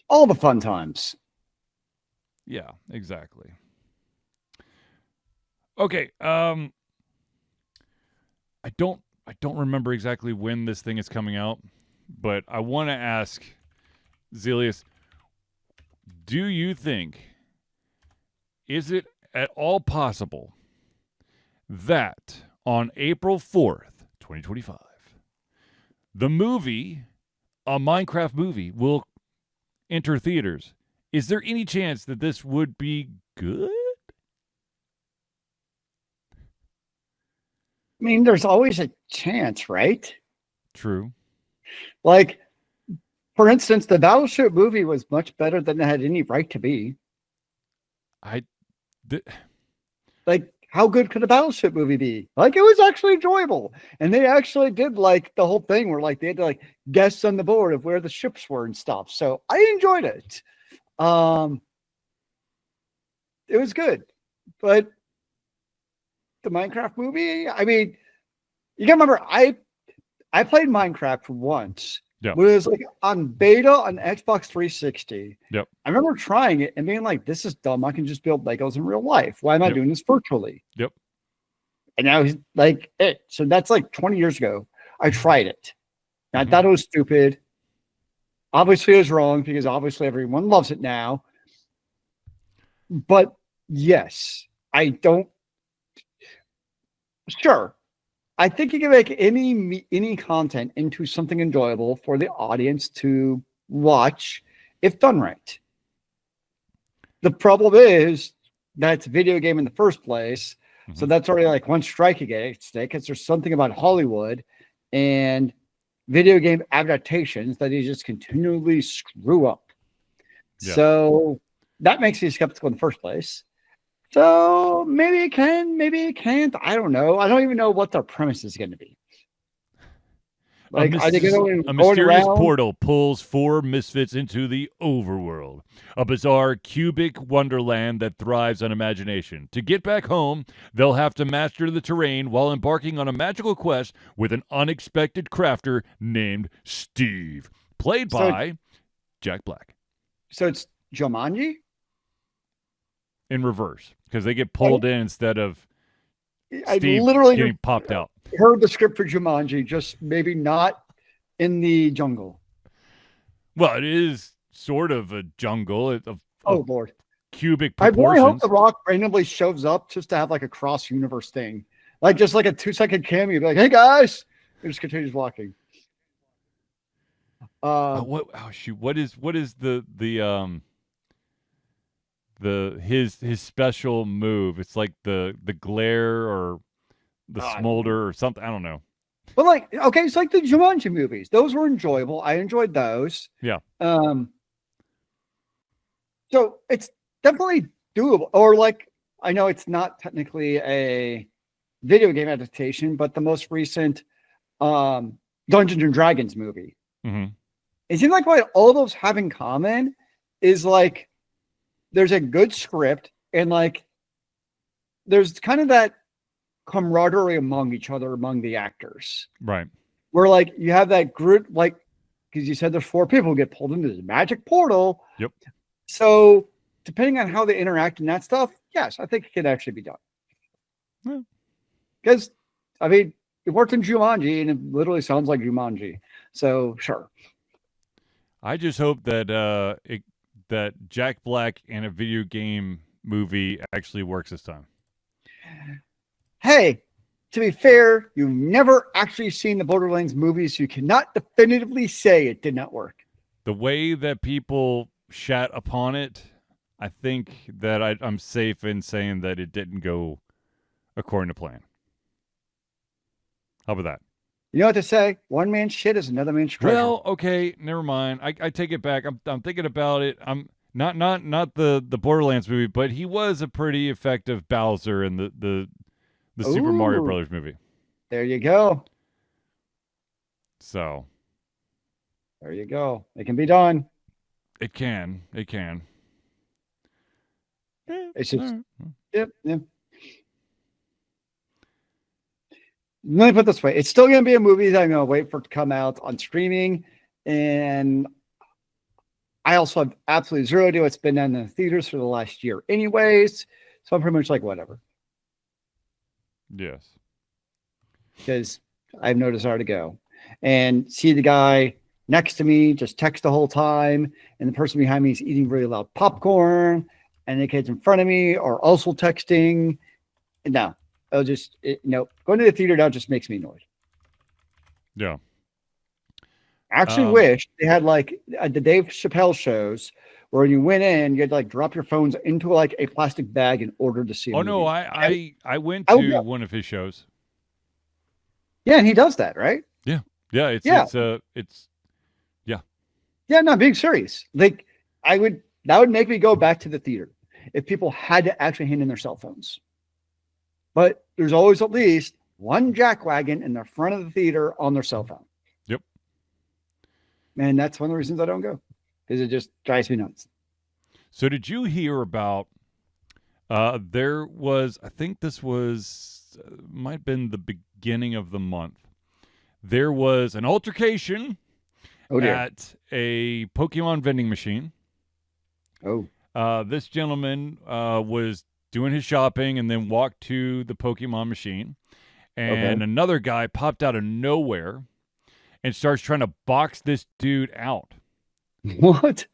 All the fun times. Yeah, exactly. Okay, I don't remember exactly when this thing is coming out, but I want to ask Zealeus, do you think, is it at all possible that on April 4th, 2025, the movie, a Minecraft movie, will enter theaters? Is there any chance that this would be good? I mean, there's always a chance, right? True. Like, for instance, the Battleship movie was much better than it had any right to be. Like, how good could a Battleship movie be? Like, it was actually enjoyable. And they actually did like the whole thing where like they had to like guess on the board of where the ships were and stuff. So I enjoyed it. It was good. But the Minecraft movie, I mean, you gotta remember, I played Minecraft once. Yeah. It was like on beta on Xbox 360. Yep. I remember trying it and being like, this is dumb. I can just build Legos in real life. Why am I doing this virtually? Yep. And now he's like, it. So that's like 20 years ago. I tried it. And I thought it was stupid. Obviously, it was wrong because obviously everyone loves it now. But yes, I don't. Sure. I think you can make any content into something enjoyable for the audience to watch if done right. The problem is that it's a video game in the first place. So that's already like one strike against it, because there's something about Hollywood and video game adaptations that they just continually screw up. Yeah. So that makes me skeptical in the first place. So maybe it can, maybe it can't. I don't know. I don't even know what their premise is going to be. Like, a mysterious portal pulls 4 misfits into the overworld, a bizarre cubic wonderland that thrives on imagination. To get back home, they'll have to master the terrain while embarking on a magical quest with an unexpected crafter named Steve, played by Jack Black. So it's Jumanji? In reverse, because they get pulled in instead of Steve getting popped out. Heard the script for Jumanji, just maybe not in the jungle. Well, it is sort of a jungle of Lord, cubic proportions. I really hope The Rock randomly shows up just to have like a cross universe thing, like just like a 2-second cameo, be like, "Hey guys," and just continues walking. What is his special move? It's like the glare or the smolder or something. I don't know. But like, okay, it's like the Jumanji movies. Those were enjoyable. I enjoyed those. Yeah. So it's definitely doable. Or like, I know it's not technically a video game adaptation, but the most recent Dungeons and Dragons movie. It seems like what all those have in common is like there's a good script and like there's kind of that camaraderie among each other, among the actors. Right. Where like you have that group, like, because you said there's 4 people who get pulled into this magic portal. Yep. So depending on how they interact and that stuff, yes, I think it can actually be done. Because, I mean, it worked in Jumanji and it literally sounds like Jumanji. So sure. I just hope that that Jack Black in a video game movie actually works this time. Hey, to be fair, you've never actually seen the Borderlands movies, so you cannot definitively say it did not work. The way that people shat upon it, I think that I'm safe in saying that it didn't go according to plan. How about that? You know what to say? One man's shit is another man's treasure. Well, okay, never mind. I take it back. I'm thinking about it. I'm not the Borderlands movie, but he was a pretty effective Bowser in the Super Mario Ooh, Brothers movie. there you go. So There you go. It can be done. it can. It's just, All right. yep. Let me put it this way. It's still going to be a movie that I'm going to wait for it to come out on streaming. And I also have absolutely zero idea what's been in the theaters for the last year anyways. So I'm pretty much like, whatever. Yes. Because I have no desire to go. And see the guy next to me just text the whole time. And the person behind me is eating really loud popcorn. And the kids in front of me are also texting. No. It'll just, going to the theater now just makes me annoyed. Yeah. I actually wish they had like the Dave Chappelle shows where you went in, you had to like drop your phones into like a plastic bag in order to see. Oh no, I went to one of his shows. Yeah, and he does that, right? Yeah. It's Yeah, no, being serious. Like that would make me go back to the theater if people had to actually hand in their cell phones. But there's always at least one jackwagon in the front of the theater on their cell phone. Yep. And that's one of the reasons I don't go, because it just drives me nuts. So did you hear about, there was, I think this was, might have been the beginning of the month. There was an altercation at a Pokemon vending machine. This gentleman was doing his shopping and then walked to the Pokemon machine, and another guy popped out of nowhere and starts trying to box this dude out. What?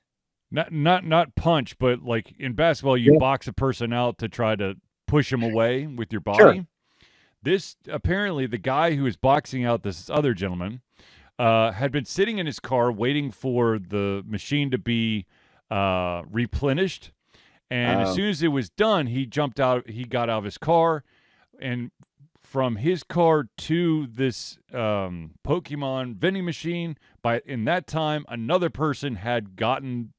Not punch, but like in basketball, you box a person out to try to push him away with your body. Sure. This, apparently, the guy who was boxing out this other gentleman had been sitting in his car waiting for the machine to be replenished. And as soon as it was done, he jumped out. He got out of his car, and from his car to this Pokemon vending machine, in that time, another person had gotten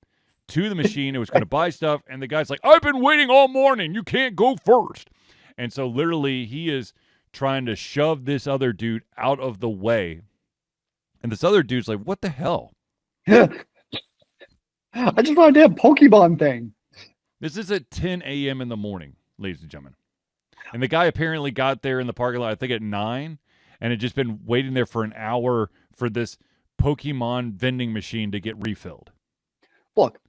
to the machine and was going to buy stuff. And the guy's like, "I've been waiting all morning. You can't go first." And so literally he is trying to shove this other dude out of the way. And this other dude's like, "What the hell?" I just want a damn Pokemon thing. This is at 10 a.m. in the morning, ladies and gentlemen. And the guy apparently got there in the parking lot, I think at 9, and had just been waiting there for an hour for this Pokemon vending machine to get refilled. Look,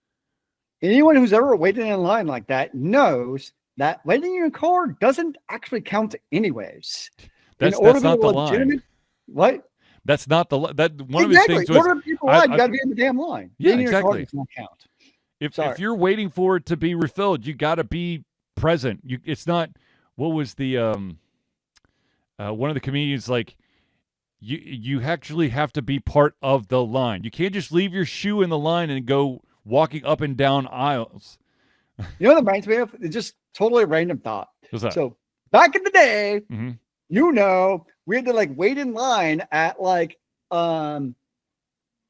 anyone who's ever waited in line like that knows that waiting in your car doesn't actually count anyways. That's not the line. What? That's not the that one of his things was. Order people line, you got to be in the damn line. Yeah, exactly. Does not count. If you're waiting for it to be refilled, you got to be present. It's not. What was the one of the comedians like? You actually have to be part of the line. You can't just leave your shoe in the line and go walking up and down aisles. You know what reminds me of? It's just totally a random thought. What's that? So back in the day, we had to like wait in line at like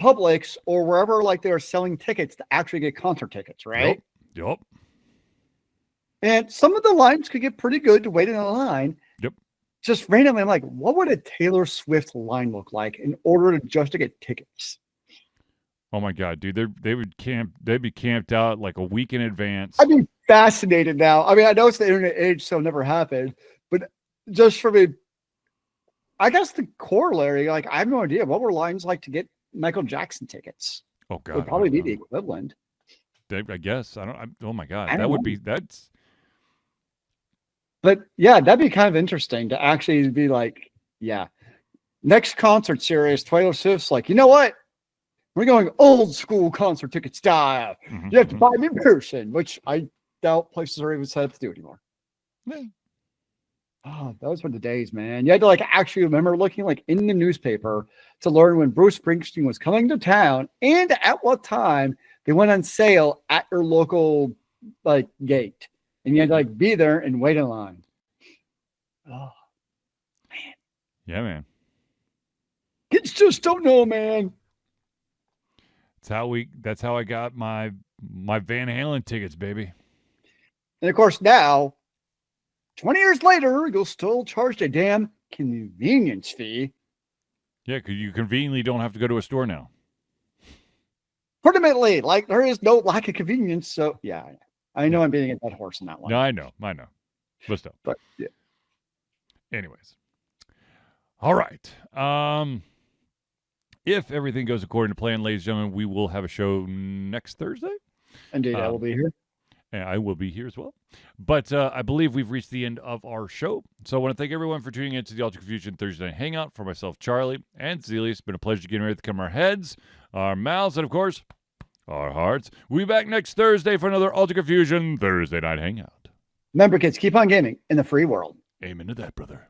Publix or wherever like they were selling tickets to actually get concert tickets, right? Yep. And some of the lines could get pretty good to wait in a line. Yep. Just randomly, I'm like, what would a Taylor Swift line look like in order to just to get tickets? Oh my God, dude! They'd be camped out like a week in advance. I'd be fascinated now. I mean, I know it's the internet age, so it never happened. But just for me, I guess the corollary, like I have no idea what were lines like to get Michael Jackson tickets. Oh God, it would probably be the equivalent. I guess oh my God, that's. But yeah, that'd be kind of interesting to actually be like, yeah, next concert series, Taylor Swift's like, you know what? We're going old school concert ticket style. Mm-hmm, you have to buy them in person, which I doubt places are even set up to do anymore. Yeah. Oh, those were the days, man. You had to like actually remember looking like in the newspaper to learn when Bruce Springsteen was coming to town and at what time they went on sale at your local like gate. And you had to like be there and wait in line. Oh, man. Yeah, man. just don't know, man. That's how I got my Van Halen tickets, baby. And of course, now, 20 years later, you'll still charge a damn convenience fee. Yeah, because you conveniently don't have to go to a store now. Ultimately, like, there is no lack of convenience. So, yeah, I know I'm beating a dead horse in that one. No, I know. But still. But, yeah. Anyways. All right. If everything goes according to plan, ladies and gentlemen, we will have a show next Thursday. Indeed, I will be here. And I will be here as well. But I believe we've reached the end of our show. So I want to thank everyone for tuning in to the Ultra Confusion Thursday Night Hangout. For myself, Charlie, and Zealeus, it's been a pleasure getting ready to come our heads, our mouths, and, of course, our hearts. We'll be back next Thursday for another Ultra Confusion Thursday Night Hangout. Remember, kids, keep on gaming in the free world. Amen to that, brother.